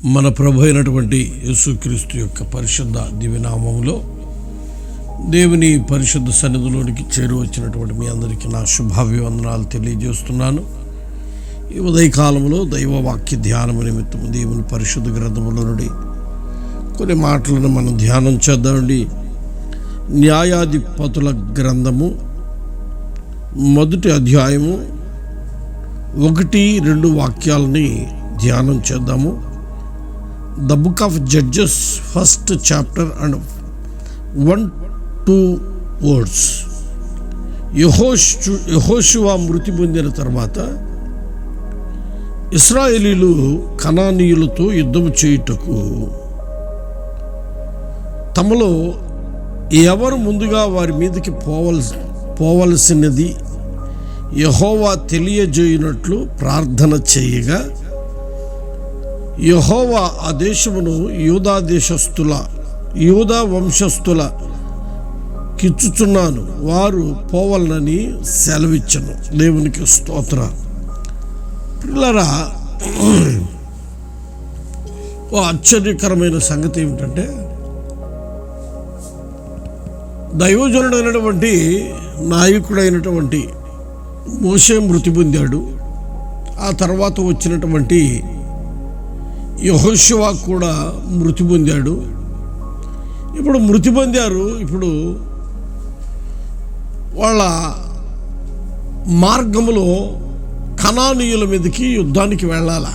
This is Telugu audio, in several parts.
మన ప్రభు అయినటువంటి యేసుక్రీస్తు యొక్క పరిశుద్ధ దివ్యనామములో దేవుని పరిశుద్ధ సన్నిధిలోనికి చేరువచ్చినటువంటి మీ అందరికీ నా శుభాభివందనాలు తెలియజేస్తున్నాను. ఈ ఉదయకాలంలో దైవవాక్య ధ్యానము నిమిత్తం దేవుని పరిశుద్ధ గ్రంథములో నుండి కొన్ని మాటలను మనం ధ్యానం చేద్దామండి. న్యాయాధిపతుల గ్రంథము 1వ అధ్యాయము 1-2 వాక్యాలని ధ్యానం చేద్దాము. The book of Judges, 1st chapter and 1-2 words. యెహోషువ మృతి పొందిన తర్వాత ఇశ్రాయేలీలు కనానీయులతో యుద్ధము చేయుటకు తమలో ఎవరు ముందుగా వారి మీదకి పోవలసినది యెహోవా తెలియజేయునట్లు ప్రార్థన చేయగా, యెహోవా ఆ దేశమును యూదా వంశస్థుల కిచ్చుచున్నాను, వారు పోవాలని సెలవిచ్చను. దేవునికి స్తోత్ర. పిల్లరా, ఓ ఆశ్చర్యకరమైన సంగతి ఏమిటంటే, దైవజనుడైనటువంటి నాయకుడైనటువంటి మోషే మృతి పొందాడు. ఆ తర్వాత వచ్చినటువంటి యెహోషువ కూడా మృతి పొందాడు. ఇప్పుడు మృతి పొందారు. ఇప్పుడు వాళ్ళ మార్గములో కనానీయుల మీదకి యుద్ధానికి వెళ్ళాల.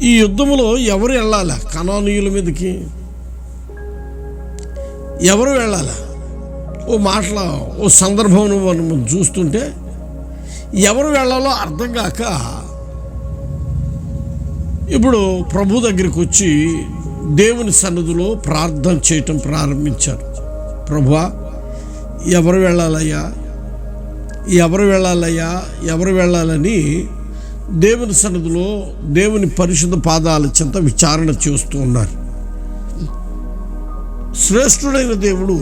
ఈ యుద్ధములో ఎవరు వెళ్ళాల? కనానీయుల మీదకి ఎవరు వెళ్ళాల? ఓ సందర్భం మనం చూస్తుంటే ఎవరు వెళ్ళాలో అర్థం కాక ఇప్పుడు ప్రభు దగ్గరికి వచ్చి దేవుని సన్నిధిలో ప్రార్థన చేయటం ప్రారంభించారు. ప్రభువా, ఎవరు వెళ్ళాలయ్యా, ఎవరు వెళ్ళాలని దేవుని సన్నిధిలో దేవుని పరిశుద్ధ పాదాల చెంత విచారణ చేస్తూ ఉన్నారు. శ్రేష్ఠుడైన దేవుడు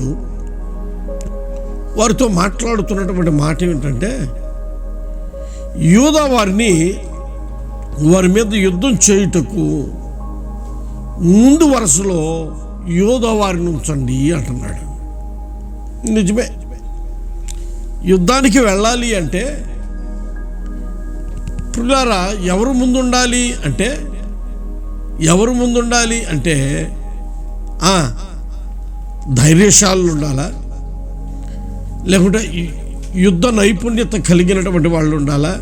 వారితో మాట్లాడుతున్నటువంటి మాట ఏమిటంటే, యూదా వారి మీద యుద్ధం చేయుటకు ముందు వరుసలో యూదా వారిని ఉంచండి అంటున్నాడు. నిజమే, యుద్ధానికి వెళ్ళాలి అంటే పిల్లారా ఎవరు ముందుండాలి అంటే ధైర్యశాలు ఉండాలా, లేకుంటే యుద్ధ నైపుణ్యత కలిగినటువంటి వాళ్ళు ఉండాలా,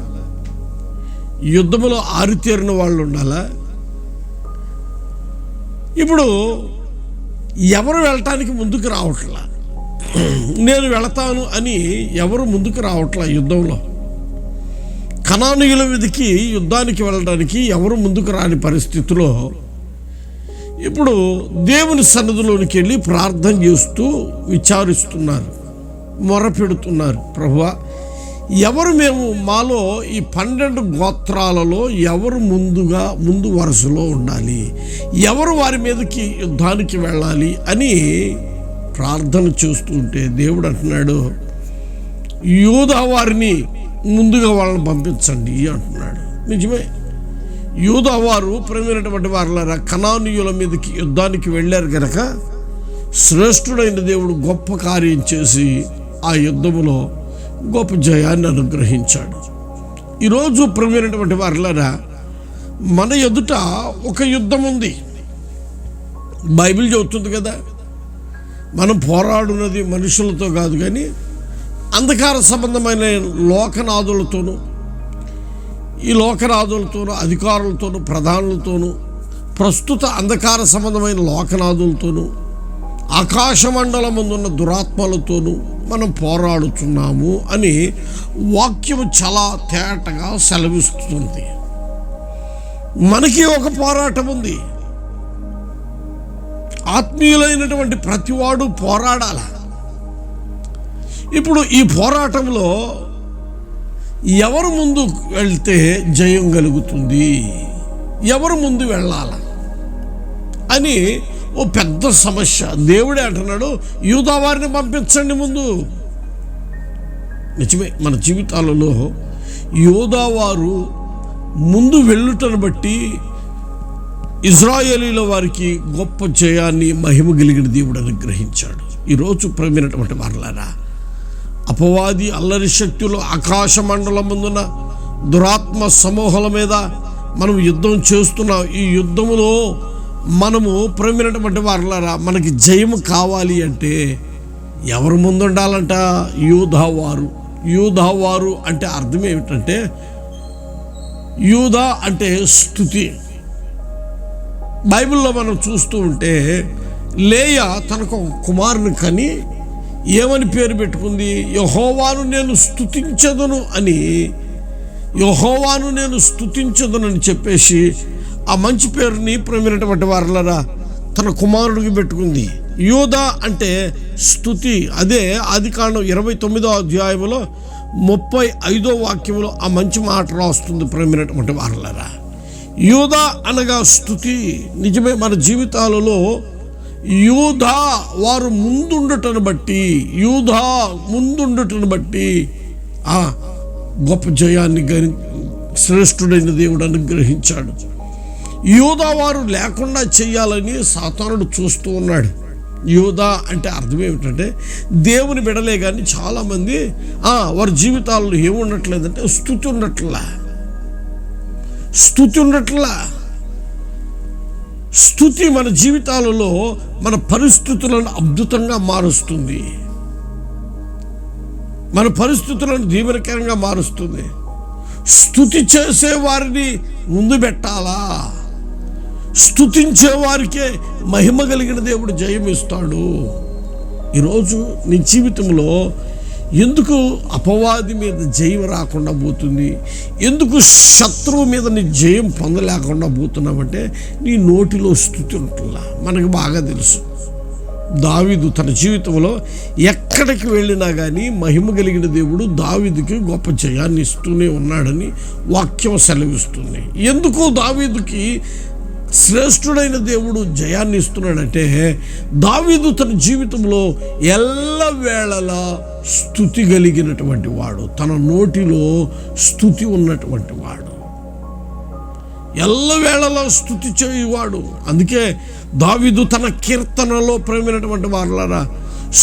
యుద్ధములో ఆరితేరిన వాళ్ళు ఉండాలా? ఇప్పుడు ఎవరు వెళ్ళటానికి ముందుకు రావట్లా, నేను వెళతాను అని ఎవరు ముందుకు రావట్లా. యుద్ధంలో కనానీయుల మీదకి యుద్ధానికి వెళ్ళడానికి ఎవరు ముందుకు రాని పరిస్థితిలో ఇప్పుడు దేవుని సన్నిధిలోనికి వెళ్ళి ప్రార్థన చేస్తూ విచారిస్తున్నారు, మొరపెడుతున్నారు. ప్రభువా, ఎవరు మాలో ఈ 12 గోత్రాలలో ఎవరు ముందు వరుసలో ఉండాలి, ఎవరు వారి మీదకి యుద్ధానికి వెళ్ళాలి అని ప్రార్థన చేస్తుంటే దేవుడు అంటున్నాడు, యూదా వారిని ముందుగా వాళ్ళని పంపించండి అంటున్నాడు. నిజమే, యూదా వారు ప్రేమైనటువంటి వారులారా కనానీయుల మీదకి యుద్ధానికి వెళ్ళారు గనక శ్రేష్ఠుడైన దేవుడు గొప్ప కార్యం చేసి ఆ యుద్ధములో గొప్ప జయాన్ని అనుగ్రహించాడు. ఈరోజు ప్రియమైనటువంటి వారులారా, మన ఎదుట ఒక యుద్ధం ఉంది. బైబిల్ చెబుతుంది కదా, మనం పోరాడున్నది మనుషులతో కాదు కానీ అంధకార సంబంధమైన లోకనాథులతోనూ, ఈ లోకనాథులతోనూ, అధికారులతోనూ, ప్రధానులతోనూ, ప్రస్తుత అంధకార సంబంధమైన లోకనాథులతోనూ, ఆకాశమండలముందున్న దురాత్మలతోనూ మనం పోరాడుతున్నాము అని వాక్యము చాలా తేటగా సెలవిస్తుంది. మనకి ఒక పోరాటం ఉంది. ఆత్మీయులైనటువంటి ప్రతివాడు పోరాడాల. ఇప్పుడు ఈ పోరాటంలో ఎవరు ముందు వెళ్తే జయం కలుగుతుంది, ఎవరు ముందు వెళ్ళాల అని ఓ పెద్ద సమస్య. దేవుడే అంటున్నాడు, యూదా వారిని పంపించండి ముందు. నిజమే, మన జీవితాలలో యూదా వారు ముందు వెళ్ళుటను బట్టి ఇజ్రాయేలీల వారికి గొప్ప జయాన్ని, మహిమ కలిగిన దేవుడు అనుగ్రహించాడు. ఈరోజు ప్రేమైనటువంటి వారలారా, అపవాది అల్లరి శక్తులు ఆకాశ మండలం ముందున దురాత్మ సమూహాల మీద మనం యుద్ధం చేస్తున్నాం. ఈ యుద్ధములో మనము ప్రేమైనటువంటి వారలారా, మనకి జయము కావాలి అంటే ఎవరు ముందుండాలంట? యూదావారు. యూదావారు అంటే అర్థం ఏమిటంటే, యూదా అంటే స్తుతి. బైబిల్లో మనం చూస్తూ ఉంటే లేయా తనకు ఒక కుమారుని కని ఏమని పేరు పెట్టుకుంది? యెహోవాను నేను స్తుతించదును అని. యెహోవాను నేను స్తుతించదును అని చెప్పేసి ఆ మంచి పేరుని ప్రేమైనటువంటి వారలారా తన కుమారుడికి పెట్టుకుంది. యూదా అంటే స్తుతి. అదే ఆదికాండం 29వ అధ్యాయంలో 35వ వాక్యంలో ఆ మంచి మాట రాస్తుంది ప్రేమైనటువంటి వారలారా. యూదా అనగా స్తుతి. నిజమే, మన జీవితాలలో యూదా వారు ముందుండుటను బట్టి ఆ గొప్ప జయాన్ని శ్రేష్ఠుడైన దేవుడు అనుగ్రహించాడు. యూదా వారు లేకుండా చేయాలని సాతానుడు చూస్తూ ఉన్నాడు. యూదా అంటే అర్థం ఏమిటంటే దేవుని బిడలే. కానీ చాలామంది వారి జీవితాల్లో ఏముండట్లేదంటే స్తుతి ఉండట్లా. స్తుతి మన జీవితాలలో మన పరిస్థితులను అద్భుతంగా మారుస్తుంది, మన పరిస్థితులను దీవెనకరంగా మారుస్తుంది. స్తుతి చేసే వారిని ముందు పెట్టాలా? స్తుతించే వారికే మహిమ కలిగిన దేవుడు జయం ఇస్తాడు. ఈరోజు నీ జీవితంలో ఎందుకు అపవాది మీద జయం రాకుండా పోతుంది? ఎందుకు శత్రువు మీద నీ జయం పొందలేకుండా పోతున్నావంటే నీ నోటిలో స్తుతి ఉంటుందా? మనకు బాగా తెలుసు, దావీదు తన జీవితంలో ఎక్కడికి వెళ్ళినా కానీ మహిమ కలిగిన దేవుడు దావీదుకి గొప్ప జయాన్ని ఇస్తూనే ఉన్నాడని వాక్యం సెలవిస్తుంది. ఎందుకు దావీదుకి శ్రేష్ఠుడైన దేవుడు జయాన్ని ఇస్తున్నాడంటే దావీదు తన జీవితంలో ఎల్లవేళలా స్తుతి కలిగినటువంటి వాడు, తన నోటిలో స్తుతి ఉన్నటువంటి వాడు, ఎల్లవేళలా స్తుతి చేయువాడు. అందుకే దావీదు తన కీర్తనలో ప్రేమైనటువంటి వారలారా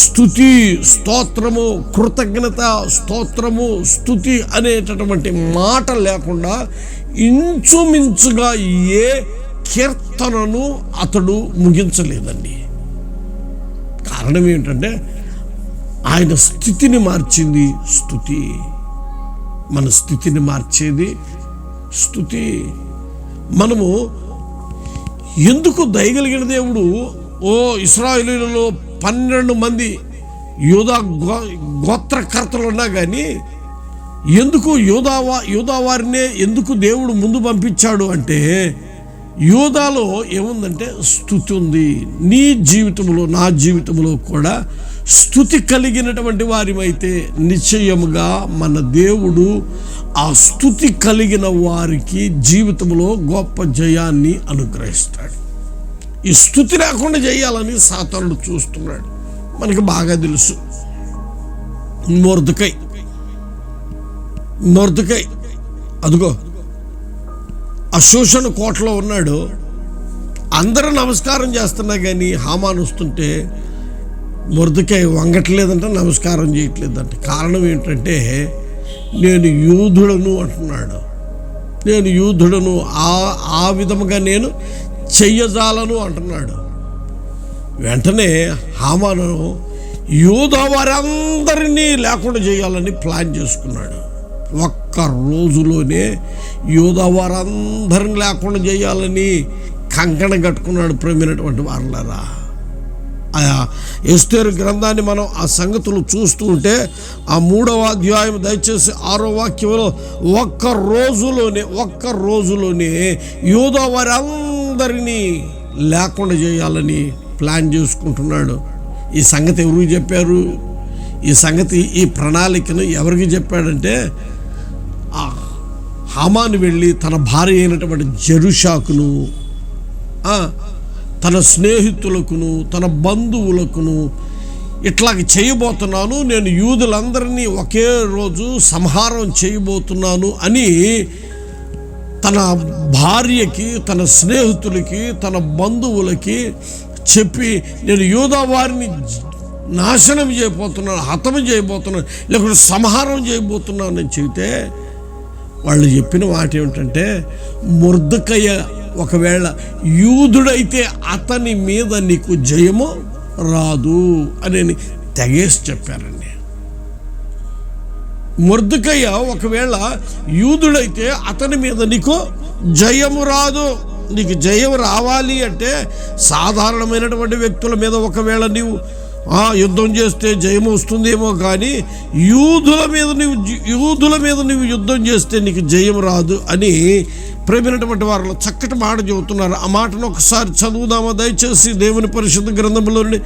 స్తుతి, స్తోత్రము, కృతజ్ఞత, స్తోత్రము, స్తుతి అనేటటువంటి మాట లేకుండా ఇంచుమించుగా ఏ కీర్తనను అతడు ముగించలేదండి. కారణం ఏంటంటే ఆయన స్థితిని మార్చింది స్తుతి. మన స్థితిని మార్చేది స్తుతి. మనము ఎందుకు దయగలిగిన దేవుడు ఇశ్రాయేలీయులలో 12 మంది యూదా గోత్రకర్తలు ఉన్నా కానీ ఎందుకు యూదా వారినే ఎందుకు దేవుడు ముందు పంపించాడు అంటే యూదాలో ఏముందంటే స్తుతి ఉంది. నీ జీవితంలో, నా జీవితంలో కూడా స్తుతి కలిగినటువంటి వారిమైతే నిశ్చయముగా మన దేవుడు ఆ స్తుతి కలిగిన వారికి జీవితంలో గొప్ప జయాన్ని అనుగ్రహిస్తాడు. ఈ స్తుతి లేకుండా చేయాలని సాతానుడు చూస్తున్నాడు. మనకు బాగా తెలుసు. మొర్దెకై అదిగో అశూషణ కోటలో ఉన్నాడు. అందరూ నమస్కారం చేస్తున్నా కానీ హామాను వస్తుంటే మొర్దెకై వంగట్లేదంట, నమస్కారం చేయట్లేదంట. కారణం ఏంటంటే నేను యూదుడను అంటున్నాడు. నేను యూదుడను, ఆ విధముగా నేను చెయ్యజాలను అంటున్నాడు. వెంటనే హామాను యూదా వారందరినీ లేకుండా చేయాలని ప్లాన్ చేసుకున్నాడు. ఒక్క రోజులోనే యూదా వారందరిని లేకుండా చేయాలని కంకణం కట్టుకున్నాడు. ప్రేమైనటువంటి వారలారా, ఎస్తేరు గ్రంథాన్ని మనం ఆ సంగతులు చూస్తూ ఉంటే ఆ 3వ అధ్యాయం దయచేసి 6వ వాక్యంలో ఒక్క రోజులోనే యూదా వారందరినీ లేకుండా చేయాలని ప్లాన్ చేసుకుంటున్నాడు. ఈ సంగతి ఎవరికి చెప్పారు? ఈ ప్రణాళికను ఎవరికి చెప్పాడంటే హామాను వెళ్ళి తన భార్య అయినటువంటి జెరుషాకును, తన స్నేహితులకును, తన బంధువులకును ఇట్లాగ చేయబోతున్నాను, నేను యూదులందరినీ ఒకే రోజు సంహారం చేయబోతున్నాను అని తన భార్యకి, తన స్నేహితులకి, తన బంధువులకి చెప్పి నేను యూదా వారిని నాశనం చేయబోతున్నాను, హతం చేయబోతున్నాను, లేకుంటే సంహారం చేయబోతున్నాను అని చెబితే వాళ్ళు చెప్పిన మాట ఏమిటంటే, మొర్దెకయ్య ఒకవేళ యూదుడైతే అతని మీద నీకు జయము రాదు అని తెగేసి చెప్పారండి. మొర్దెకయ్య ఒకవేళ యూదుడైతే అతని మీద నీకు జయము రాదు. నీకు జయం రావాలి అంటే సాధారణమైనటువంటి వ్యక్తుల మీద ఒకవేళ నీవు యుద్ధం చేస్తే జయం వస్తుందేమో, కానీ యూదుల మీద నువ్వు యుద్ధం చేస్తే నీకు జయం రాదు అని ప్రేమైనటువంటి వారిలో చక్కటి మాట చెబుతున్నారు. ఆ మాటను ఒకసారి చదువుదామా దయచేసి దేవుని పరిశుద్ధ గ్రంథంలోని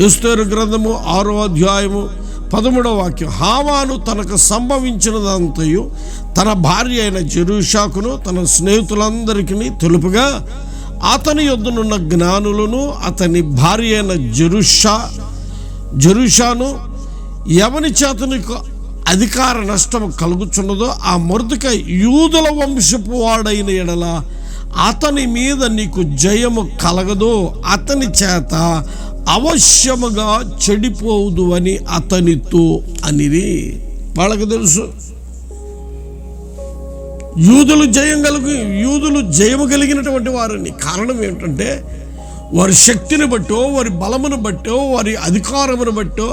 ఎస్తేరు గ్రంథము 6వ అధ్యాయము 13వ వాక్యం. హామాను తనకు సంభవించినదంతయు తన భార్య అయిన జెరూషాకును తన స్నేహితులందరికీ తెలుపుగా, అతని యొద్దనున్న జ్ఞానులను అతని భార్య అయిన జెరూషాను ఎవని చేతనికి అధికార నష్టం కలుగుచున్నదో ఆ మొర్దెకై యూదుల వంశపు వాడైన ఎడల అతని మీద నీకు జయము కలగదు, అతని చేత అవశ్యముగా చెడిపోదు అని అతనితో అనిది. వాళ్ళకి తెలుసు యూదులు జయము కలిగినటువంటి వారని. కారణం ఏమిటంటే వారి శక్తిని బట్టో, వారి బలమును బట్టో, వారి అధికారమును బట్టో,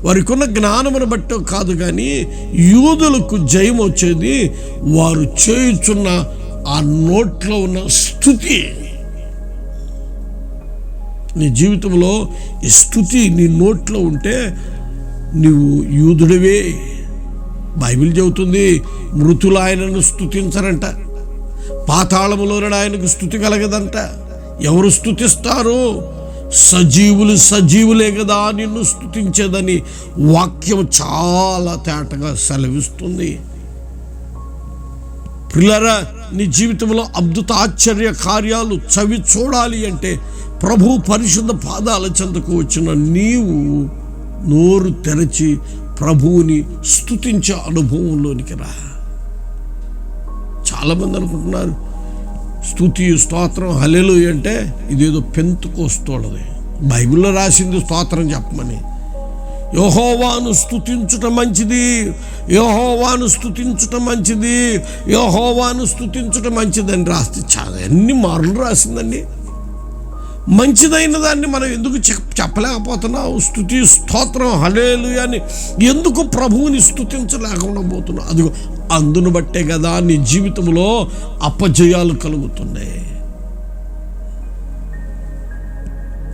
వారికి ఉన్న జ్ఞానమును బట్టో కాదు, కానీ యూదులకు జయం వచ్చేది వారు చేయుచున్న ఆ నోట్లో ఉన్న స్తుతి. నీ జీవితంలో ఈ స్తుతి నీ నోట్లో ఉంటే నీవు యూదుడివే. బైబిల్ చెబుతుంది, మృతులు ఆయనను స్తుతించరంట, పాతాళములోనే ఆయనకు స్తుతి కలగదంట. ఎవరు స్తుతిస్తారు? సజీవులే కదా నిన్ను స్తుతించేదని వాక్యం చాలా తేటగా సెలవిస్తుంది. ప్రియులారా, నీ జీవితంలో అద్భుత ఆశ్చర్య కార్యాలు చవి చూడాలి అంటే ప్రభు పరిశుద్ధ పాదాల చెంతకు వచ్చిన నీవు నోరు తెరచి ప్రభువుని స్తుతించే అనుభవంలోనికి రా. చాలామంది అనుకుంటున్నారు స్తుతి, స్తోత్రం, హల్లెలూయా అంటే ఇదేదో పెంతుకోస్తోళ్ళది. బైబిల్లో రాసింది స్తోత్రం చెప్పమని. యెహోవాను స్తుతించుట మంచిది, యెహోవాను స్తుతించుట మంచిది, యెహోవాను స్తుతించుట మంచిదని రాస్తే చాలా ఎన్ని మార్లు రాసిందండి. మంచిదైన దాన్ని మనం ఎందుకు చెప్పలేకపోతున్నావు? స్తుతి, స్తోత్రం, హల్లెలూయా అని ఎందుకు ప్రభువుని స్తుతించలేకుండా పోతున్నావు? అదిగో అందును బట్టే కదా నీ జీవితంలో అపజయాలు కలుగుతున్నాయి.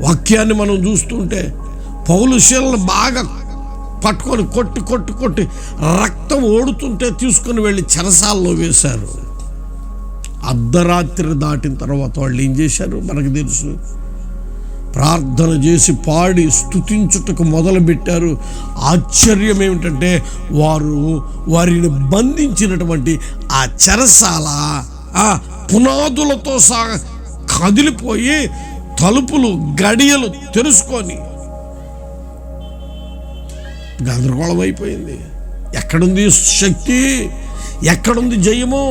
వాక్యాన్ని మనం చూస్తుంటే పౌలు శీలను బాగా పట్టుకొని కొట్టి రక్తం ఓడుతుంటే తీసుకొని వెళ్ళి చెరసాల్లో వేశారు. అర్ధరాత్రి దాటిన తర్వాత వాళ్ళు ఏం చేశారు మనకు తెలుసు. ప్రార్థన చేసి పాడి స్తుతించుటకు మొదలుపెట్టారు. ఆశ్చర్యం ఏమిటంటే వారిని బంధించినటువంటి ఆ చెరసాల పునాదులతో కదిలిపోయి తలుపులు గడియలు తెరుచుకొని గందరగోళం అయిపోయింది. ఎక్కడుంది శక్తి? ఎక్కడుంది జయము?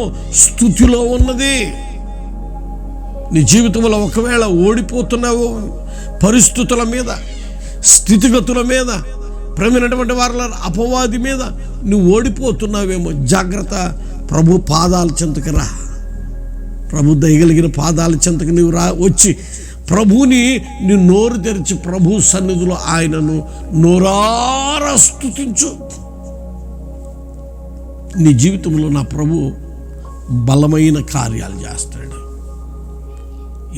స్తుతిలో ఉన్నది. నీ జీవితంలో ఒకవేళ ఓడిపోతున్నావు పరిస్థితుల మీద, స్థితిగతుల మీద, ప్రేమైనటువంటి వారి అపవాది మీద నువ్వు ఓడిపోతున్నావేమో, జాగ్రత్త. ప్రభు పాదాల చెంతకు రా. ప్రభు దయగలిగిన పాదాల చెంతకు నువ్వు వచ్చి ప్రభుని నీ నోరు తెరిచి ప్రభు సన్నిధిలో ఆయనను నోరారా స్తుతించు. నీ జీవితంలో నా ప్రభు బలమైన కార్యాలు చేస్తాడు.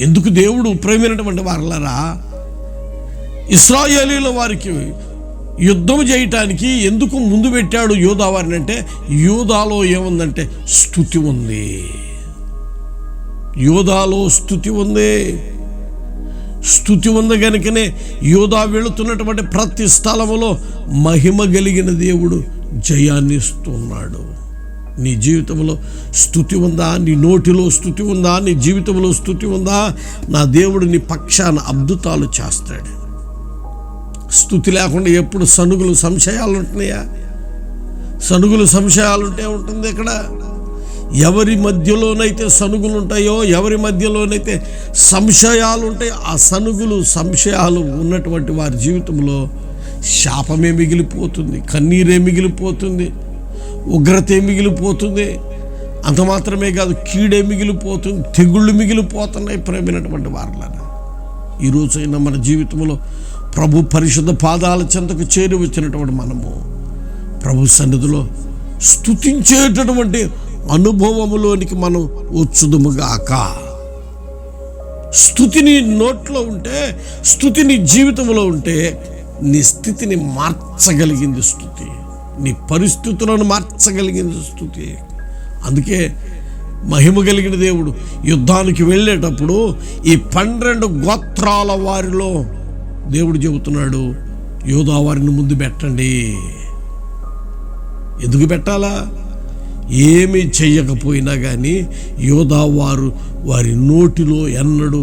ఎందుకు దేవుడు ప్రేమైనటువంటి వారలారా ఇశ్రాయేలీయుల వారికి యుద్ధం చేయటానికి ఎందుకు ముందు పెట్టాడు యూదా వారిని అంటే, యూదాలో ఏముందంటే స్తుతి ఉంది. యూదాలో స్తుతి ఉంది. స్తుతి ఉంది కనుకనే యూదా వెళుతున్నటువంటి ప్రతి స్థలములో మహిమ కలిగిన దేవుడు జయాన్ని ఇస్తున్నాడు. నీ జీవితంలో స్తుతి ఉందా? నీ నోటిలో స్తుతి ఉందా? నీ జీవితంలో స్తుతి ఉందా? నా దేవుడు నీ పక్షాన అద్భుతాలు చేస్తాడు. స్తుతి లేకుండా ఎప్పుడు సనుగులు సంశయాలు ఉంటున్నాయా? సనుగులు సంశయాలు ఉంటే ఉంటుంది. ఇక్కడ ఎవరి మధ్యలోనైతే సనుగులు ఉంటాయో, ఎవరి మధ్యలోనైతే సంశయాలు ఉంటాయో, ఆ సనుగులు సంశయాలు ఉన్నటువంటి వారి జీవితంలో శాపమే మిగిలిపోతుంది, కన్నీరే మిగిలిపోతుంది, ఉగ్రతే మిగిలిపోతుంది. అంత మాత్రమే కాదు, కీడే మిగిలిపోతుంది, తెగుళ్ళు మిగిలిపోతున్నాయి. ప్రేమైనటువంటి వారులారా, ఈరోజైనా మన జీవితంలో ప్రభు పరిశుద్ధ పాదాల చెంతకు చేరి వచ్చినటువంటి మనము ప్రభు సన్నిధిలో స్తుతించేటటువంటి అనుభవములోనికి మనం వచ్చుదుముగాక. స్తుతిని నోట్లో ఉంటే, స్తుతిని జీవితంలో ఉంటే నీ స్థితిని మార్చగలిగింది స్తుతి, నీ పరిస్థితులను మార్చగలిగింది స్తుతి. అందుకే మహిమ కలిగిన దేవుడు యుద్ధానికి వెళ్ళేటప్పుడు ఈ 12 గోత్రాల వారిలో దేవుడు చెబుతున్నాడు, యోధా వారిని ముందు పెట్టండి. ఎందుకు పెట్టాలా? ఏమీ చెయ్యకపోయినా కానీ యోధా వారి నోటిలో ఎన్నడూ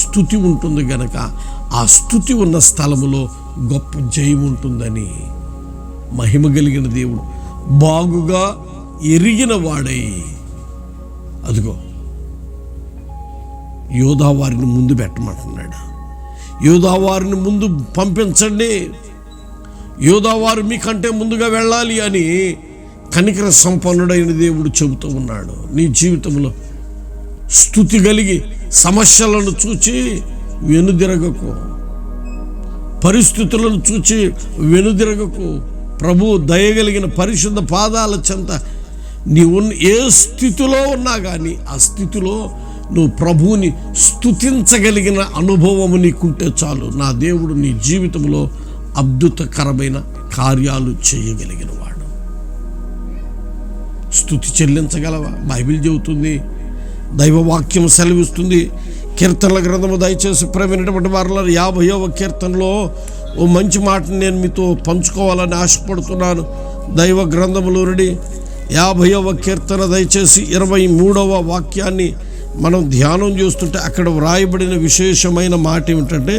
స్తుతి ఉంటుంది గనక ఆ స్తుతి ఉన్న స్థలములో గొప్ప జయం ఉంటుందని మహిమ కలిగిన దేవుడు బాగుగా ఎరిగిన వాడై, అదిగో యోధా వారిని ముందు పెట్టమంటున్నాడు. యోధా వారిని ముందు పంపించండి, యోధా వారు మీకంటే ముందుగా వెళ్ళాలి అని కనికర సంపన్నుడైన దేవుడు చెబుతూ ఉన్నాడు. నీ జీవితంలో స్తుతి కలిగి సమస్యలను చూచి వెనుదిరగకు, పరిస్థితులను చూచి వెనుదిరగకు. ప్రభు దయగలిగిన పరిశుద్ధ పాదాల చెంత నీవు ఏ స్థితిలో ఉన్నా కానీ ఆ స్థితిలో నువ్వు ప్రభువుని స్తుతించగలిగిన అనుభవము నీకుంటే చాలు. నా దేవుడు నీ జీవితంలో అద్భుతకరమైన కార్యాలు చేయగలిగిన వాడు. స్తుతి చెల్లించగలవా? బైబిల్ చెబుతుంది, దైవవాక్యం సెలవిస్తుంది. కీర్తనల గ్రంథము దయచేసి ప్రవీణటువంటి వారిలో 50వ కీర్తనలో ఓ మంచి మాటను నేను మీతో పంచుకోవాలని ఆశపడుతున్నాను. దైవ గ్రంథములోని 50వ కీర్తన దయచేసి 23వ వాక్యాన్ని మనం ధ్యానం చేస్తుంటే అక్కడ వ్రాయబడిన విశేషమైన మాట ఏమిటంటే,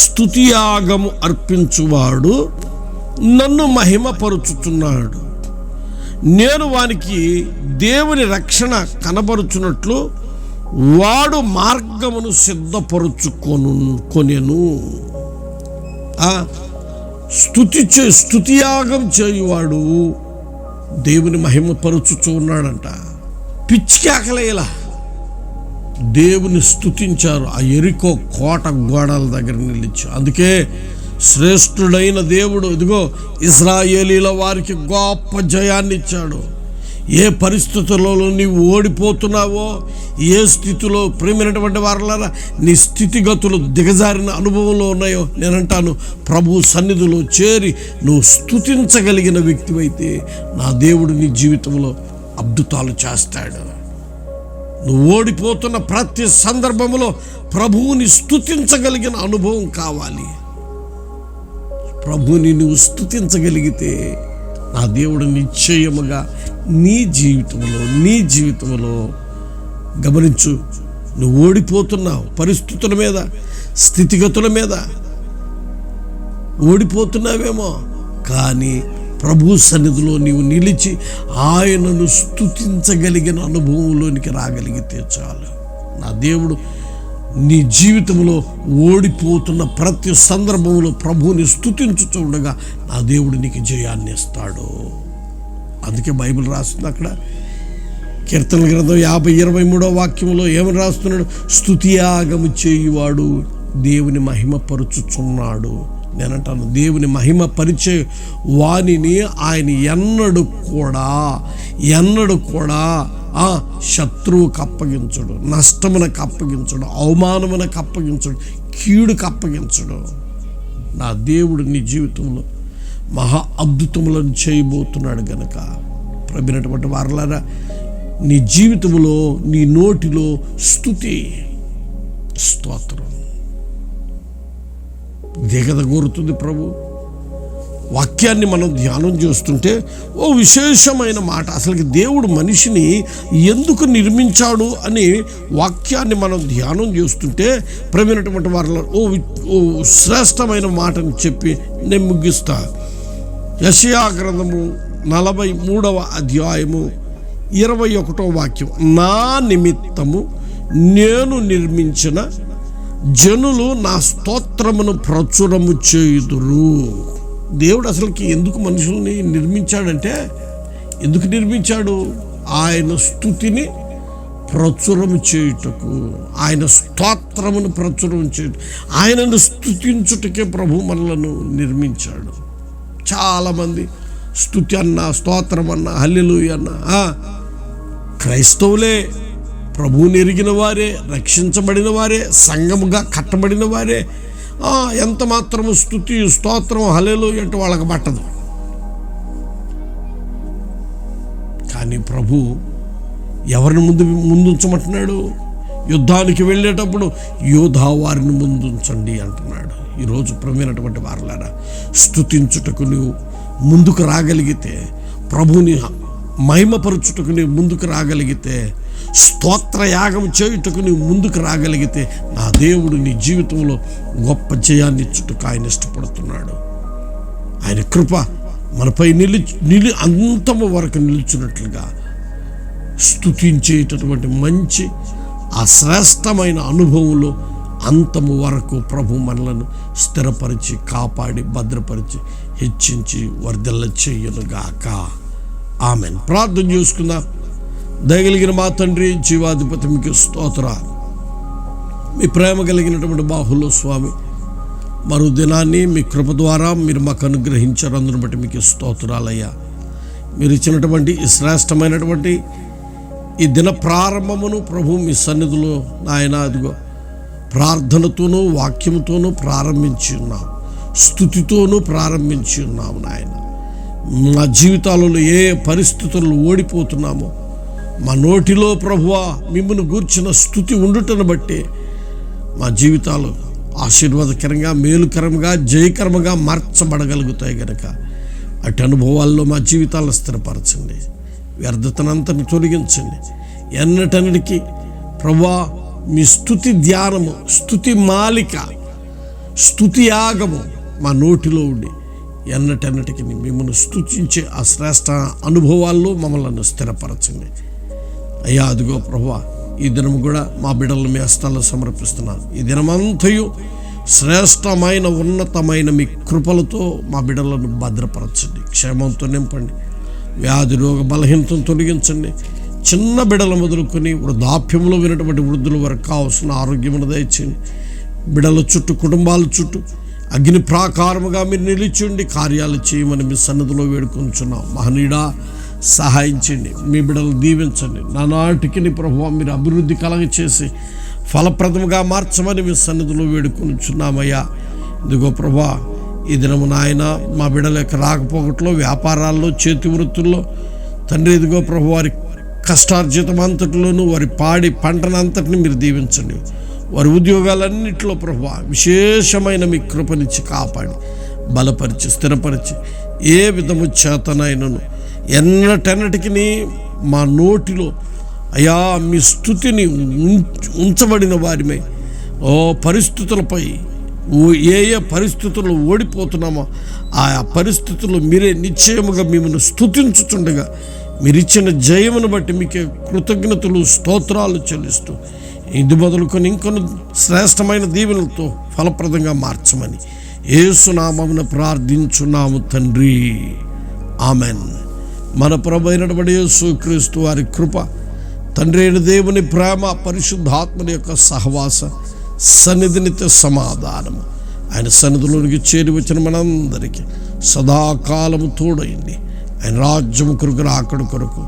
స్తుతియాగము అర్పించువాడు నన్ను మహిమపరుచుతున్నాడు, నేను వానికి దేవుని రక్షణ కనబరుచున్నట్లు వాడు మార్గమును సిద్ధపరుచుకొనెను. స్తుతియాగం చేయువాడు దేవుని మహిమపరుచుచూ ఉన్నాడంట. పిచ్చికేకలేలా దేవుని స్తుతించారు. ఆ ఎరికో కోట గోడల దగ్గర నిలిచి. అందుకే శ్రేష్ఠుడైన దేవుడు ఇదిగో ఇశ్రాయేలీల వారికి గొప్ప జయాన్ని ఇచ్చాడు. ఏ పరిస్థితుల్లో నీవు ఓడిపోతున్నావో, ఏ స్థితిలో ప్రేమైనటువంటి వారలారా నీ స్థితిగతులు దిగజారిన అనుభవంలో ఉన్నాయో, నేనంటాను ప్రభు సన్నిధిలో చేరి నువ్వు స్తుతించగలిగిన వ్యక్తివైతే నా దేవుడు నీ జీవితంలో అద్భుతాలు చేస్తాడు. నువ్వు ఓడిపోతున్న ప్రతి సందర్భంలో ప్రభువుని స్తుతించగలిగిన అనుభవం కావాలి. ప్రభువుని నువ్వు స్తుతించగలిగితే నా దేవుడు నిశ్చయముగా నీ జీవితంలో గమనించు, నువ్వు ఓడిపోతున్నావు. పరిస్థితుల మీద, స్థితిగతుల మీద ఓడిపోతున్నావేమో, కానీ ప్రభు సన్నిధిలో నీవు నిలిచి ఆయనను స్తుతించగలిగిన అనుభవంలోనికి రాగలిగితే చాలు. నా దేవుడు నీ జీవితంలో ఓడిపోతున్న ప్రతి సందర్భంలో ప్రభువుని స్తుతించుతుండగా నా దేవుడు నీకు జయాన్ని ఇస్తాడు. అందుకే బైబిల్ రాస్తుంది అక్కడ కీర్తన గ్రంథం 50:23వ వాక్యంలో ఏమని రాస్తున్నాడు? స్తుతియాగము చేయువాడు దేవుని మహిమపరుచుచున్నాడు. నేనంటాను దేవుని మహిమపరిచే వానిని ఆయన ఎన్నడూ కూడా శత్రువుకు అప్పగించడు, నష్టమునకు అప్పగించడు, అవమానమునకు అప్పగించడు, కీడుకు అప్పగించడు. నా దేవుడు నీ జీవితంలో మహా అద్భుతములను చేయబోతున్నాడు గనక ప్రభునటువంటి వారలారా నీ జీవితంలో నీ నోటిలో స్తుతి స్తోత్రం దిగదగోరుతుంది. ప్రభు వాక్యాన్ని మనం ధ్యానం చేస్తుంటే ఓ విశేషమైన మాట, అసలుకి దేవుడు మనిషిని ఎందుకు నిర్మించాడు అని వాక్యాన్ని మనం ధ్యానం చేస్తుంటే ప్రవీణటువంటి వారిలో ఓ శ్రేష్టమైన మాటని చెప్పి నేను ముగిస్తా. యెషయా గ్రంథము 43వ అధ్యాయము 21వ వాక్యం, నా నిమిత్తము నేను నిర్మించిన జనులు నా స్తోత్రమును ప్రచురము చేయుదురు. దేవుడు అసలుకి ఎందుకు మనుషుల్ని నిర్మించాడంటే, ఎందుకు నిర్మించాడు? ఆయన స్తుతిని ప్రచురము చేయుటకు, ఆయన స్తోత్రమును ప్రచురం చేయుట, ఆయనను స్తుతించుటకే ప్రభు మనలను నిర్మించాడు. చాలామంది స్తుతి అన్నా, స్తోత్రం అన్నా, హల్లెలూయా అన్నా క్రైస్తవులే, ప్రభువుని ఎరిగిన వారే, రక్షించబడిన వారే, సంఘముగా కట్టబడిన వారే ఎంత మాత్రము స్తుతి, స్తోత్రం, హల్లెలూయా అంటే వాళ్ళకి పట్టదు. కానీ ప్రభు ఎవరిని ముందుంచమంటున్నాడు? యుద్ధానికి వెళ్ళేటప్పుడు యోధా వారిని ముందుంచండి అంటున్నాడు. ఈరోజు ప్రమేనటువంటి వారలారా, స్తుతించుటకు నువ్వు ముందుకు రాగలిగితే, ప్రభుని మహిమపరచుటకు నీవు ముందుకు రాగలిగితే, స్తోత్రయాగం చేయుటకు నీవు ముందుకు రాగలిగితే, నా దేవుడు నీ జీవితంలో గొప్ప జయాన్ని ఇచ్చుటకు ఆయన ఇష్టపడుతున్నాడు. ఆయన కృప మనపై అంతము వరకు నిలుచున్నట్లుగా స్తుతించేటటువంటి మంచి ఆ శ్రేష్టమైన అనుభవంలో అంతము వరకు ప్రభు మనలను స్థిరపరిచి, కాపాడి, భద్రపరిచి, హెచ్చించి వర్ధిల్ల చేయునుగాక. ఆమెన్. ప్రార్థన చేసుకుందాం. దయగలిగిన మా తండ్రి, జీవాధిపతి, మీకు స్తోత్రాలు. మీ ప్రేమ కలిగినటువంటి బాహులో స్వామి, మరో దినాన్ని మీ కృప ద్వారా మీరు మాకు అనుగ్రహించారు. అందును బట్టి మీకు స్తోత్రాలయ్యా. మీరు ఇచ్చినటువంటి ఈ శ్రేష్టమైనటువంటి ఈ దిన ప్రారంభమును ప్రభు మీ సన్నిధిలో నాయన అదిగో ప్రార్థనతోనూ వాక్యముతోనూ ప్రారంభించి ఉన్నాం, స్తుతితోనూ ప్రారంభించి ఉన్నాము నాయన. మా జీవితాలలో ఏ పరిస్థితుల్లో ఓడిపోతున్నామో, మా నోటిలో ప్రభువా మిమ్మల్ని గూర్చిన స్తుతి ఉండుటను బట్టి మా జీవితాలు ఆశీర్వాదకరంగా, మేలుకరంగా, జయకరంగా మార్చబడగలుగుతాయి కనుక అటు అనుభవాల్లో మా జీవితాలను స్థిరపరచండి. వ్యర్థతనంతని తొలగించండి. ఎన్నటన్నిటికీ ప్రభువా మీ స్తుతి ధ్యానము, స్తుతి మాలిక, స్తుతి యాగము మా నోటిలో ఉండి ఎన్నటన్నిటికీ మిమ్మల్ని స్తుతించే ఆ శ్రేష్ట అనుభవాల్లో మమ్మల్ని స్థిరపరచండి అయ్యా. అదిగో ప్రభువా, ఈ దినము కూడా మా బిడ్డలను మీ హస్తాల్లో సమర్పిస్తున్నాను. ఈ దినమంతయు శ్రేష్టమైన, ఉన్నతమైన మీ కృపలతో మా బిడ్డలను భద్రపరచండి, క్షేమంతో నింపండి, వ్యాధి రోగ బలహీనతను తొలగించండి. చిన్న బిడ్డలు మొదలుకొని వృద్ధాప్యంలో వినటువంటి వృద్ధుల వరకు కావాల్సిన ఆరోగ్యమును దయచేయండి. బిడ్డల చుట్టూ, కుటుంబాల చుట్టూ అగ్ని ప్రాకారముగా మీరు నిలిచిండి కార్యాలు చేయమని మీ సన్నిధిలో వేడుకొంచున్నాం. మహనీయుడా, సహాయం చేయండి, మీ బిడ్డలు దీవించండి. నానాటికి ప్రభువా మీరు అభివృద్ధి కలగచేసి ఫలప్రదముగా మార్చమని మీ సన్నిధిలో వేడుకొంచున్నామయ్యా. ఇదిగో ప్రభువా, ఈ దినము నాయన మా బిడ్డల యొక్క రాకపోకట్లో, వ్యాపారాల్లో, చేతి వృత్తుల్లో తండ్రి ఇదిగో ప్రభు వారి కష్టార్జితం అంతటిలోనూ, వారి పాడి పంటనంతటిని మీరు దీవించండి. వారి ఉద్యోగాలన్నింటిలో ప్రభువా విశేషమైన మీ కృపనిచ్చి కాపాడి, బలపరిచి, స్థిరపరిచి, ఏ విధము చేతనైనను ఎన్నటన్నిటికీ మా నోటిలో అయా మీ స్తుతిని ఉంచబడిన వారిమై పరిస్థితులపై ఏ ఏ పరిస్థితుల్లో ఓడిపోతున్నామో ఆయా పరిస్థితుల్లో మీరే నిశ్చయముగా మిమ్మల్ని స్తుతించుచుండగా మీరిచ్చిన జయమును బట్టి మీకే కృతజ్ఞతలు, స్తోత్రాలు చెల్లిస్తూ ఇది మొదలుకొని ఇంకొన్ని శ్రేష్టమైన దీవెనలతో ఫలప్రదంగా మార్చమని యేసు నామమున ప్రార్థించున్నాము తండ్రి. ఆమెన్. మన ప్రభు అయినటువంటి యేసు క్రీస్తు వారి కృప, తండ్రి అయిన దేవుని ప్రేమ, పరిశుద్ధాత్మని యొక్క సహవాస సన్నిధినిత సమాధానము ఆయన సన్నిధిలోనికి చేరి వచ్చిన మనందరికీ సదాకాలము తోడైంది. ఆయన రాజ్యము కొరకు, రాకడ కొరకు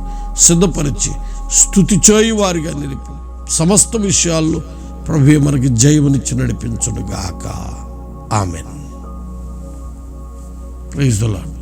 సిద్ధపరిచి స్తుతి చేయు వారిగా నిలిపి సమస్త విషయాల్లో ప్రభువే మనకి జయమునిచ్చి నడిపించునుగాక. ఆమెన్. Praise the lord.